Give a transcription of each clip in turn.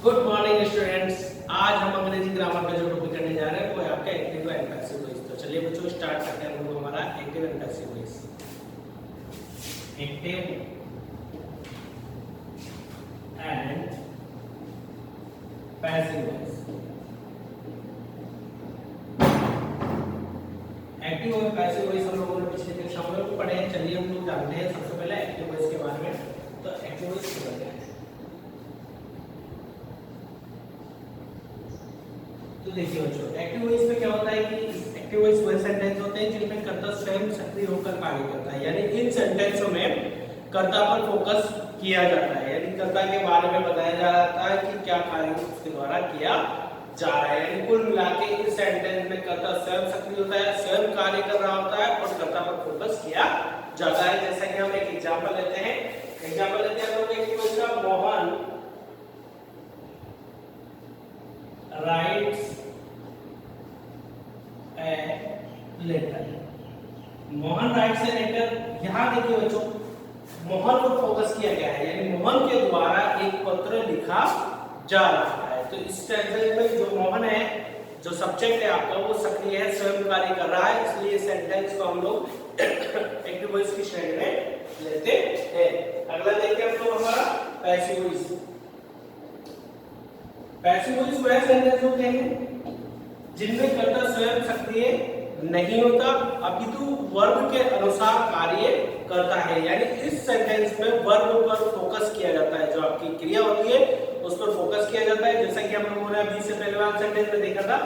Good morning students. आज हम अंग्रेजी ग्रामर का जो टॉपिक करने जा रहे हैं वो है आपका एक्टिव एंड पैसिव वॉइस। तो चलिए बच्चों स्टार्ट करते हैं हम लोग हमारा active and passive voice. Active and passive voice. Active और पैसिव वॉइस हम लोगों ने पिछले कक्षाओं में पढ़े हैं। चलिए हम लोग जानते हैं सबसे पहले एक्टिव वॉइस के बारे में। तो एक्टिव वॉइस क्या है? तो देखिए बच्चों, एक्टिव वॉइस में क्या होता है कि एक्टिव वॉइस वह सेंटेंस होते हैं जिनमें कर्ता स्वयं सक्रिय होकर कार्य करता है। यानी इन सेंटेंसों में कर्ता पर फोकस किया जाता है, यानी कर्ता के बारे में बताया जाता है कि क्या कार्य उसके द्वारा किया जा रहा है। यानी कुल मिला के इस सेंटेंस में कर्ता स्वयं सक्रिय होता है, स्वयं कार्य कर रहा होता है और कर्ता पर फोकस किया जाता है। जैसा कि हम एक एग्जांपल लेते हैं लोग एक्टिव वॉइस का। Mohan writes a letter. Mohan writes a letter. यहां देखिए बच्चों, मोहन पर फोकस किया गया है, यानी मोहन के द्वारा एक पत्र लिखा जा रहा है। तो इस सेंटेंस में जो मोहन है, जो सब्जेक्ट है आपका, वो सक्रिय है, स्वयं कार्य कर रहा है, इसलिए सेंटेंस को हम लोग एक्टिव वॉइस की श्रेणी में लेते हैं। अगला देखते हैं हम लोग हमारा पैसिव वॉइस। पैसिव वॉइस वह सेंटेंस होते हैं जिनमें कर्ता स्वयं सक्रिय नहीं होता अपितु वर्ब के अनुसार कार्य करता है। यानी इस सेंटेंस में वर्ब पर फोकस किया जाता है, जो आपकी क्रिया होती है उस पर फोकस किया जाता है। जैसा कि हम लोगों ने अभी से पहले वाले सेंटेंस में देखा था,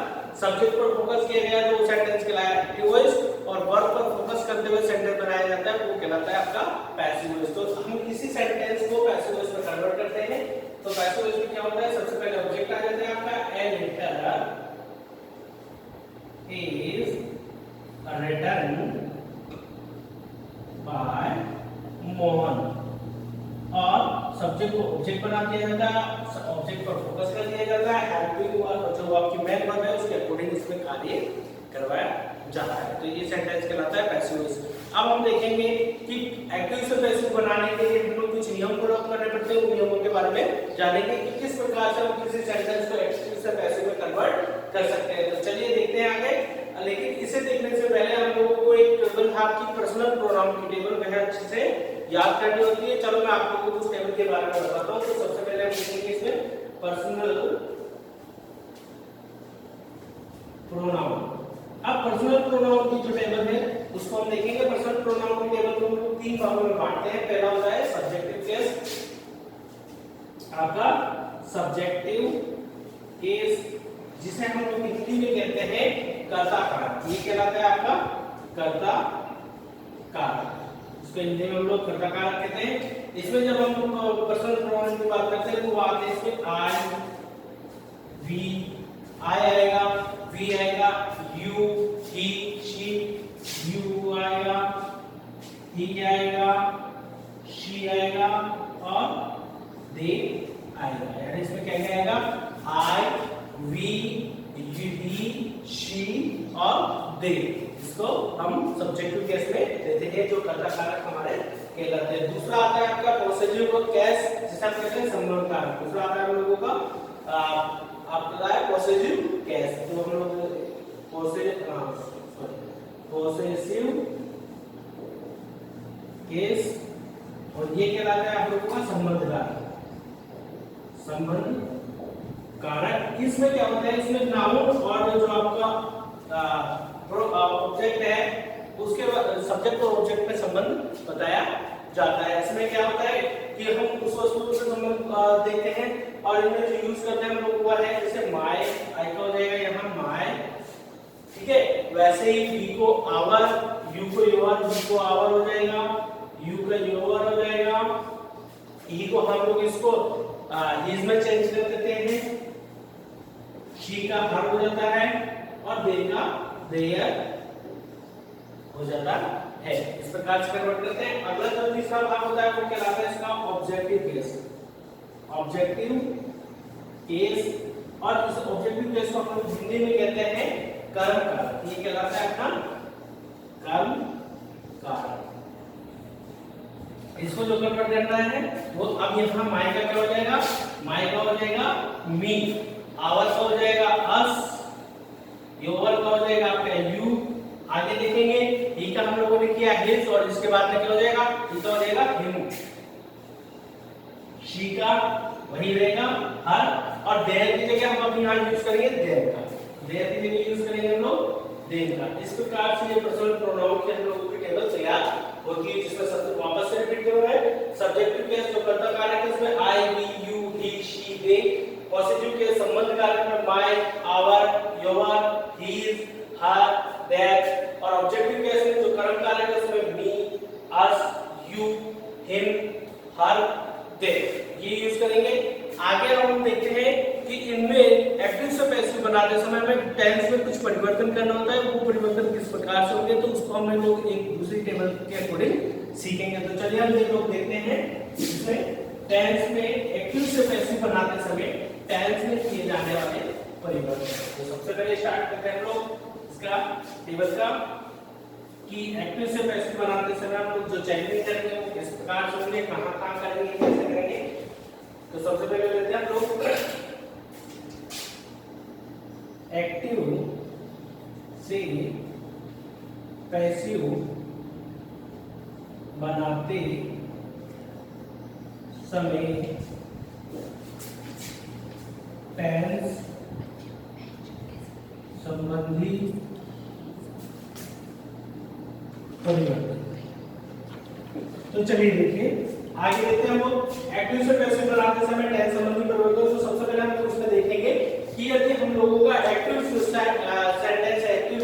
सब्जेक्ट पर फोकस किया गया तो वो सेंटेंस कहलाया एक्टिव वॉइस, और वर्ब पर फोकस करते हुए सेंटेंस बनाया जाता है वो कहलाता है आपका पैसिव वॉइस। तो हम इसी सेंटेंस को पैसिव वॉइस में कन्वर्ट करते हैं। तो पैसिव वॉइस में क्या होता है, सबसे पहले ऑब्जेक्ट आ जाता है आपका, a letter is written by Mohan, और सब्जेक्ट को ऑब्जेक्ट बना दिया जाता है, ऑब्जेक्ट पर फोकस कर दिया जाता है, हेल्पिंग वर्ब जो आपकी मेन वर्ब है उसके अकॉर्डिंग इसमें कार्य करवाया जाता है। तो ये सेंटेंस कहलाता है पैसिव वॉइस। अब हम देखेंगे कि एक्टिव से पैसिव बनाने के लिए हम लोग कुछ नियम फॉलो करने पड़ते हैं। उन नियमों के बारे में जानेंगे कि किस प्रकार से हम किसी सेंटेंस को एक्टिव से पैसिव में कन्वर्ट कर सकते हैं। तो चलिए देखते हैं आगे। लेकिन इसे देखने से पहले हम लोगों को एक टेबल था आपकी पर्सनल प्रोनाउन की टेबल, वह अच्छे से याद करनी होती है। चलो मैं आप लोगों को उस टेबल के बारे में बताता हूँ। तो सबसे पहले हम देखेंगे इसमें पर्सनल प्रोनाउन। अब पर्सनल प्रोनाउन की जो टेबल है उसको हम देखेंगे। पर्सनल प्रोनाउन की टेबल को हम लोग तीन भागों में बांटते हैं। पहला होता है सब्जेक्टिव केस, आपका सब्जेक्टिव केस जिसे हम लोग हिंदी में कहते हैं कर्ता कारक। ये कहलाता है आपका कर्ता कारक, इसको हिंदी में हम लोग कर्ता कारक कहते हैं। इसमें जब हम लोग पर्सनल प्रोनाउन की बात करते हैं तो वो आते हैं इसमें आई, वी, आई आएगा, वी आएगा, यू, ही, शी, यू आएगा, ही आएगा, शी आएगा और दे आएगा। यानी इसमें क्या क्या आएगा, आई, वी, ही, शी और दे। इसको हम सब्जेक्टिव केस में लेते हैं, जो कर्ता कारक हमारे कहलाते हैं। दूसरा आता है आपका पॉसेसिव केस, जिसे हम कहते हैं संबंध कारक। दूसरा आता है हम लोगों का आपका है पॉसेसिव केस, जो हम लोग पॉसेसिव केस, और ये कहलाता है आप लोगों का संबंध कारक। संबंध कारक इसमें क्या होता है, इसमें नाउन और जो आपका ऑब्जेक्ट है उसके सब्जेक्ट और ऑब्जेक्ट में संबंध बताया जाता है। इसमें क्या होता है कि हम उस वस्तु से संबंध देखते हैं और इनमें जो यूज करते हैं हम लोग वो है जैसे माय, आई का हो जाएगा यहाँ माय, ठीक है। वैसे ही बी को आवर, यू को योर, बी को आवर हो जाएगा, यू का योर हो जाएगा, ई को हम लोग इसको हिज में चेंज कर देते हैं, शी का हर हो जाता है और दे का देयर हो जाता है। इस प्रकार से कन्वर्ट करते हैं। अगला जो तीसरा भाग होता है वो कहलाता है इसका ऑब्जेक्टिव केस। ऑब्जेक्टिव केस, और इस ऑब्जेक्टिव केस को हम लोग हिंदी में कहते हैं कर्म कारक। ये कहलाता है अपना कर्म कारक। इसको जो कन्वर्ट करना है वो अब यहाँ माय का क्या हो जाएगा, माय का हो जाएगा मी, आवर का हो जाएगा अस, योवर का हो जाएगा आपका यू। आगे देखेंगे ही का हम लोगों ने किया हिज, और इसके बाद में क्या हो जाएगा, इसका हो जाएगा हिम। शी का वही रहेगा हर, और देयर की जगह हम अपनी यहाँ यूज करेंगे देयर का, देयर की जगह यूज करेंगे हम लोग देयर का। इस प्रकार से ये पर्सनल प्रोनाउन की हम लोगों की टेबल तैयार होती है, जिसमें सब वापस से रिपीट करो है। सब्जेक्टिव केस जो कर्ता कारक है उसमें I, we, you, he, she, they. Positive case संबंध कारक में my, our, your, his, her, that. और ऑब्जेक्टिव केस में जो कर्म कारक है उसमें मी, अस, यू, हिम, हर, दे, ये यूज करेंगे। आगे हम देखते हैं कि इनमें एक्टिव से पैसिव बनाते समय हमें टेंस में कुछ परिवर्तन करना होता है, वो परिवर्तन किस प्रकार से होंगे तो उसको हम लोग एक दूसरी टेबल के अकॉर्डिंग सीखेंगे। तो चलिए हम लोग देखते हैं इसमें टेंस में एक्टिव से पैसिव बनाते समय टेंस में किए जाने वाले परिवर्तन। तो सबसे पहले स्टार्ट करते हैं हम लोग इसका टेबल का, कि एक्टिव से पैसिव बनाते समय हम लोग जो चेंजिंग करेंगे वो किस प्रकार से होंगे, कहां करेंगे, कैसे करेंगे। तो सबसे पहले लेते हैं हम लोग एक्टिव से पैसिव बनाते समय टेंस संबंधी परिवर्तन। तो चलिए देखिए आगे देखते हैं हम लोग एक्टिव से पैसिव बनाते समय टेंस संबंधी परिवर्तन। तो सबसे पहले हम लोग उसमें देखेंगे कि यदि हम लोगों का एक्टिव सेंटेंस है, एक्टिव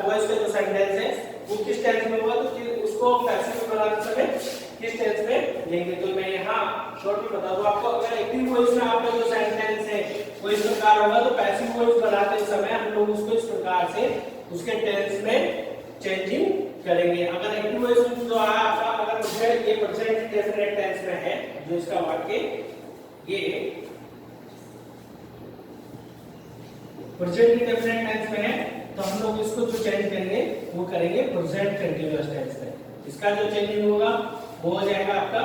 वॉइस का जो सेंटेंस है वो किस टेंस में हुआ, तो उसको पैसिव बनाते समय किस टेंस में लेंगे। तो मैं यहाँ शॉर्ट में बता दूं आपको, अगर एक्टिव वॉइस में आपका जो सेंटेंस है वो इस प्रकार होगा तो पैसिव वॉइस बनाते समय हम लोग उसको इस प्रकार से उसके टेंस में चेंजिंग करेंगे। अगर एक्टिव वॉइस जो है आपका, अगर मुझे ये प्रेजेंट डेफिनेट टेंस में है जो इसका वाक्य, ये प्रेजेंट डेफिनेट टेंस में है तो हम लोग इसको जो चेंज करेंगे वो करेंगे प्रेजेंट कंटीन्यूअस टेंस में। इसका जो चेंजिंग होगा वो हो जाएगा आपका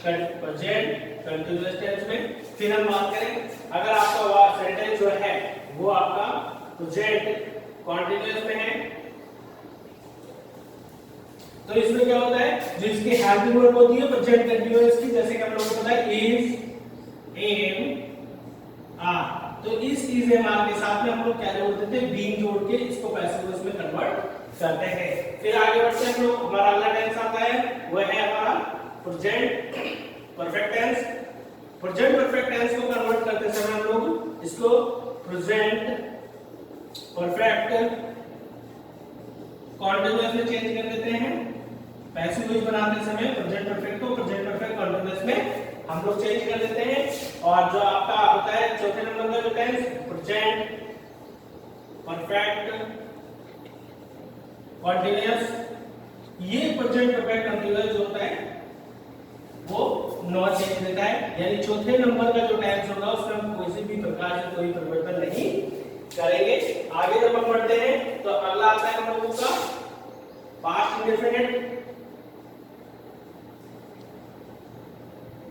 प्रेजेंट कंटीन्यूअस टेंस में। फिर हम बात करें अगर आपका सेंटेंस जो है वो आपका प्रेजेंट कंटीन्यूअस में है तो इसमें क्या होता है, जो इसकी हेल्पिंग वर्ब होती है प्रेजेंट कंटीन्यूअस की, जैसे कि हम लोगों को पता है इज, एम, आर, तो इस इज एम आर के साथ में हम लोग क्या जोड़ देते हैं, बीइंग जोड़ के इसको पैसिव वॉइस में कन्वर्ट करते हैं। फिर आगे बढ़ते हैं हम लोग, हमारा अगला टेंस आता है वो है हमारा present perfect tense. Present perfect tense को कन्वर्ट करते समय हम लोग इसको प्रेजेंट परफेक्ट कंटीन्यूअस में चेंज कर देते हैं। पैसिव वॉइस बनाते समय प्रेजेंट परफेक्ट को प्रेजेंट परफेक्ट कंटीन्यूअस में हम लोग चेंज कर देते हैं। और जो आपका होता है चौथे नंबर का जो टेंस प्रेजेंट परफेक्ट कंटीन्यूअस, ये प्रेजेंट परफेक्ट कंटीन्यूअस जो होता है वो नो चेंज देता है, यानी चौथे नंबर का जो टेंस होगा उसमें हम किसी भी प्रकार से कोई परिवर्तन नहीं करेंगे। आगे जब हम बढ़ते हैं तो अगला आता है हम लोगों का पास्ट इंडेफिनिट।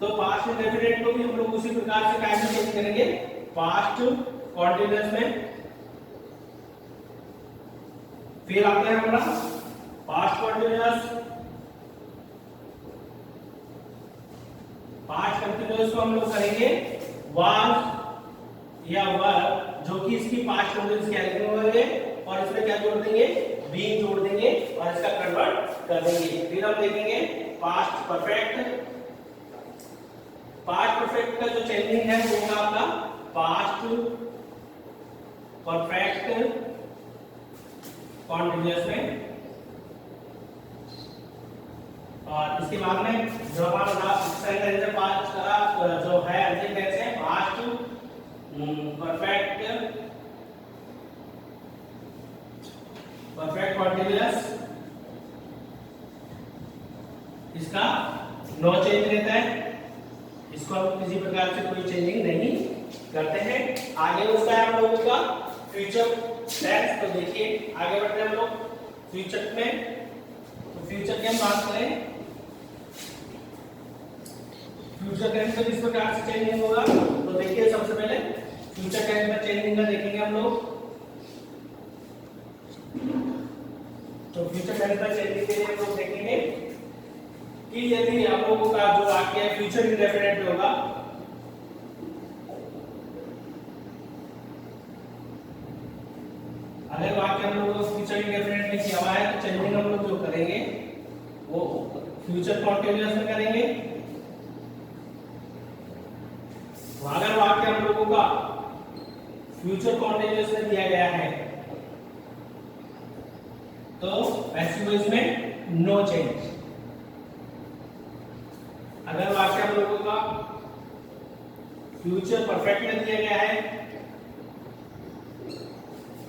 तो पास्ट इंडेफिनिट को भी हम लोग उसी प्रकार से कैसे चेंज करेंगे, पास्ट कंटीन्यूअस में। फिर आता है हमारा पास्ट कंटीन्यूअस। पास्ट कंटीन्यूअस को हम लोग करेंगे वाज या वर, जो कि इसकी पास्ट कंटीन्यूअस की हेल्पिंग है, और इसमें क्या जोड़ देंगे, बीइंग जोड़ देंगे और इसका कन्वर्ट कर देंगे। फिर हम देखेंगे पास्ट परफेक्ट। पास्ट परफेक्ट का जो चेंजिंग है वो होगा आपका पास्ट परफेक्ट कंटीन्यूअस में। और इसके बाद में जो हमारा सेंटेंस है पास्ट का जो है अंतिम टेंस है पास्ट परफेक्ट कंटीन्यूअस, इसका नो चेंज रहता है, इसको हम किसी प्रकार से कोई चेंजिंग नहीं करते हैं। आगे उसका है हम लोगों का फ्यूचर टेंस। तो देखिए आगे बढ़ते हैं हम लोग फ्यूचर में। तो फ्यूचर की हम बात करें, फ्यूचर टेंस में किस प्रकार से चेंजिंग होगा, तो देखिए सबसे पहले सिंपल चेंजिंग के लिए हम लोग देखेंगे कि यदि आप लोगों का जो वाक्य है फ्यूचर इंडेफिनिट में होगा, अगर वाक्य हम लोगों को फ्यूचर इंडेफिनिट में किया हुआ है तो चेंजिंग हम लोग जो करेंगे वो फ्यूचर कॉन्टिन्यूअस में करेंगे। अगर वाक्य हम लोगों का फ्यूचर कॉन्टिन्यूअस में दिया गया है तो पैसिव वॉइस में नो चेंज। अगर वाक्य हम लोगों का फ्यूचर परफेक्ट में दिया गया है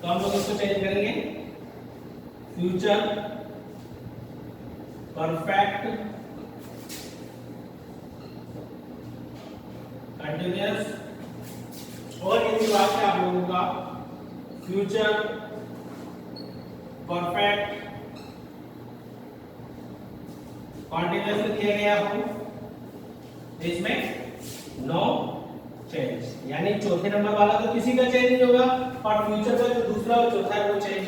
तो हम लोग इसको चेंज करेंगे फ्यूचर परफेक्ट कंटिन्यूअस। और यदि वाक्य आप लोगों का फ्यूचर परफेक्ट कॉन्टिन्यूअस में दिया गया हो इसमें नो चेंज, यानी चौथे नंबर वाला तो किसी का चेंज नहीं होगा और फ्यूचर का जो दूसरा और चौथा है वो चेंज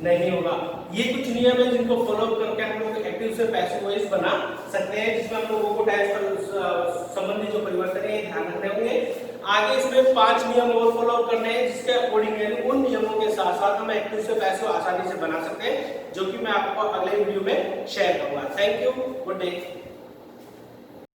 नहीं होगा। ये कुछ नियम है जिनको फॉलो करके हम लोग एक्टिव से पैसिव वॉइस बना सकते हैं, जिसमें हम लोगों को टेंस पर संबंधी जो परिवर्तन है ध्यान रखने होंगे। आगे इसमें 5 नियम और फॉलो करने हैं जिसके अकॉर्डिंग उन नियमों के साथ साथ हम एक्टिव से पैसिव आसानी से बना सकते हैं, जो कि मैं आपको अगले वीडियो में शेयर करूंगा। Thank you, good day.